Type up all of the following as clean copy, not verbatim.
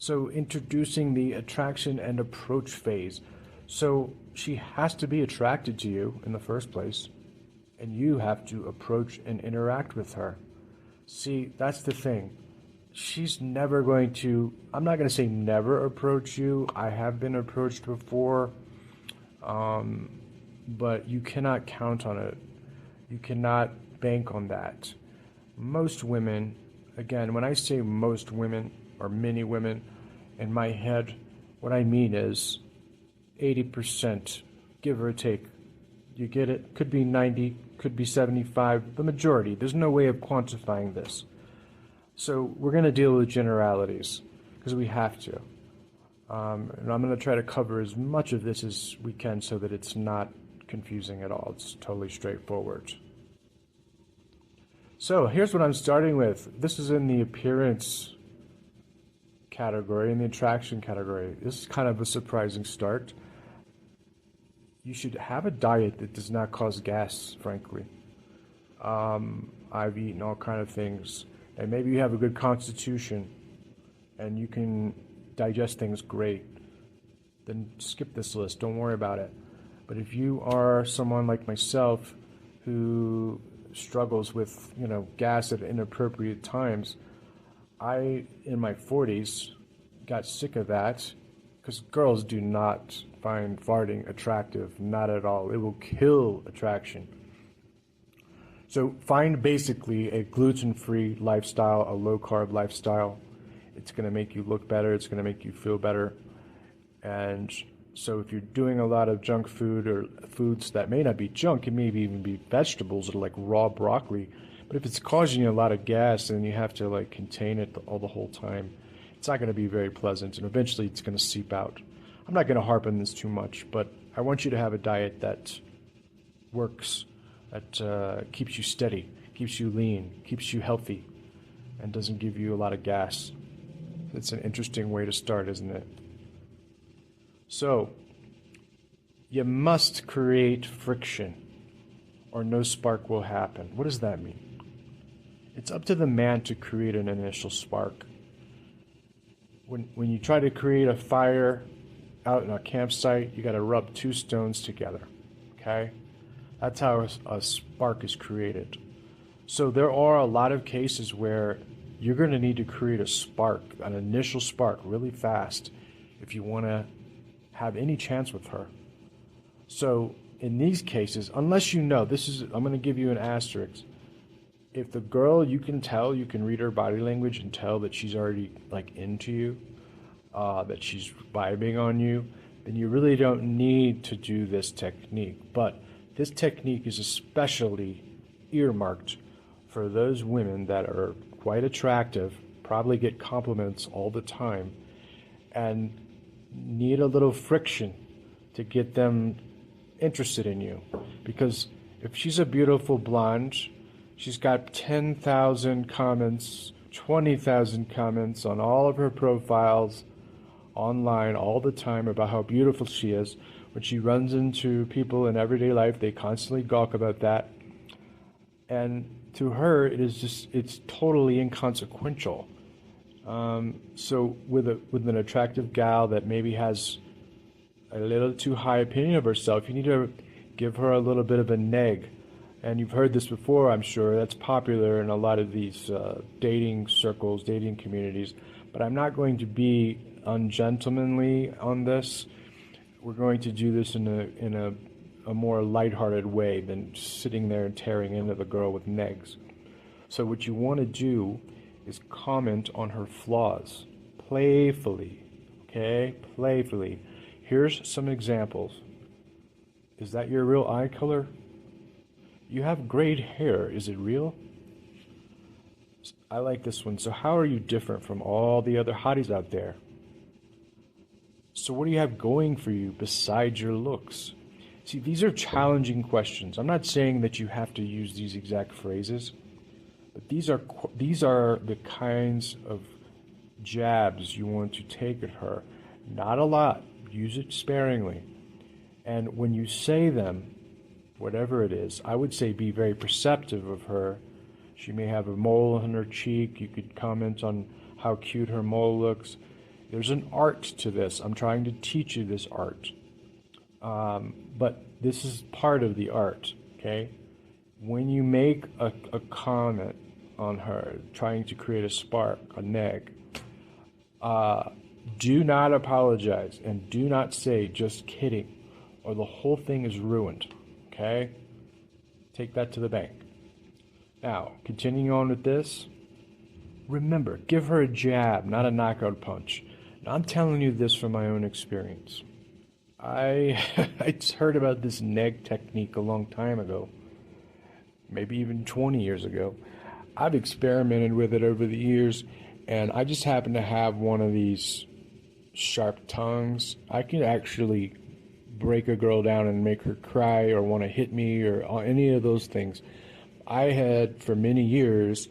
So introducing the attraction and approach phase. So she has to be attracted to you in the first place, and you have to approach and interact with her. See, that's the thing. She's never going to, I'm not going to say never approach you. I have been approached before, but you cannot count on it. You cannot bank on that. Most women, again, when I say most women or many women, in my head, what I mean is 80%, give or take. You get it? Could be 90, could be 75, the majority. There's no way of quantifying this. So we're going to deal with generalities because we have to. And I'm going to try to cover as much of this as we can so that it's not confusing at all. It's totally straightforward. So here's what I'm starting with. This is in the appearance category, in the attraction category. This is kind of a surprising start. You should have a diet that does not cause gas, frankly. I've eaten all kind of things, and maybe you have a good constitution and you can digest things great. Then skip this list, don't worry about it. But if you are someone like myself who struggles with, gas at inappropriate times, I, in my 40s, got sick of that because girls do not find farting attractive, not at all. It will kill attraction. So find basically a gluten-free lifestyle, a low-carb lifestyle. It's going to make you look better. It's going to make you feel better. And so if you're doing a lot of junk food or foods that may not be junk, it may even be vegetables or like raw broccoli. But if it's causing you a lot of gas and you have to contain it all the whole time, it's not going to be very pleasant, and eventually it's going to seep out. I'm not going to harp on this too much, but I want you to have a diet that works, that keeps you steady, keeps you lean, keeps you healthy, and doesn't give you a lot of gas. It's an interesting way to start, isn't it? So, you must create friction, or no spark will happen. What does that mean? It's up to the man to create an initial spark. When you try to create a fire out in a campsite, you got to rub two stones together, okay? That's how a spark is created. So there are a lot of cases where you're going to need to create a spark, an initial spark, really fast if you want to have any chance with her. So in these cases, unless I'm going to give you an asterisk. If the girl, you can read her body language and tell that she's already into you, that she's vibing on you, then you really don't need to do this technique. But this technique is especially earmarked for those women that are quite attractive, probably get compliments all the time, and need a little friction to get them interested in you. Because if she's a beautiful blonde, she's got 10,000 comments, 20,000 comments on all of her profiles online all the time about how beautiful she is. When she runs into people in everyday life, they constantly gawk about that. And to her, it's totally inconsequential. So with an attractive gal that maybe has a little too high opinion of herself, you need to give her a little bit of a neg. And you've heard this before, I'm sure. That's popular in a lot of these dating circles, dating communities. But I'm not going to be ungentlemanly on this. We're going to do this in a more lighthearted way than sitting there and tearing into the girl with negs. So what you want to do is comment on her flaws playfully, okay? Playfully. Here's some examples. Is that your real eye color? You have great hair. Is it real? I like this one. So how are you different from all the other hotties out there? So what do you have going for you besides your looks? See, these are challenging questions. I'm not saying that you have to use these exact phrases, but these are the kinds of jabs you want to take at her. Not a lot. Use it sparingly. And when you say them, whatever it is, I would say be very perceptive of her. She may have a mole on her cheek. You could comment on how cute her mole looks. There's an art to this. I'm trying to teach you this art. But this is part of the art, okay? When you make a comment on her, trying to create a spark, a neg, do not apologize and do not say, just kidding, or the whole thing is ruined, okay? Take that to the bank. Now, continuing on with this, remember, give her a jab, not a knockout punch. Now, I'm telling you this from my own experience. I heard about this neg technique a long time ago, maybe even 20 years ago. I've experimented with it over the years, and I just happen to have one of these sharp tongues. I can actually break a girl down and make her cry or want to hit me or any of those things. I had, for many years,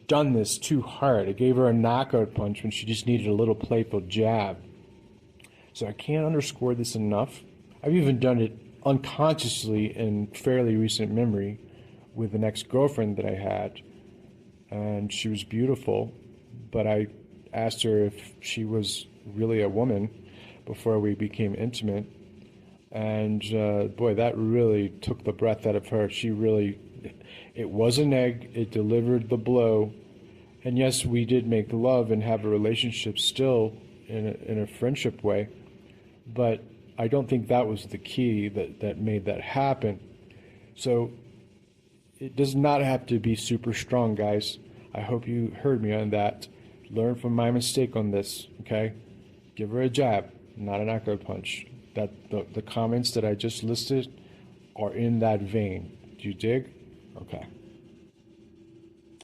done this too hard. I gave her a knockout punch when she just needed a little playful jab. So I can't underscore this enough. I've even done it unconsciously in fairly recent memory with an ex-girlfriend that I had. And she was beautiful, but I asked her if she was really a woman before we became intimate. And boy, that really took the breath out of her. It was an egg, it delivered the blow. And yes, we did make love and have a relationship still in a friendship way. But I don't think that was the key that made that happen. So it does not have to be super strong, guys. I hope you heard me on that. Learn from my mistake on this, okay? Give her a jab, not a knockout punch. That the comments that I just listed are in that vein. Do you dig? Okay.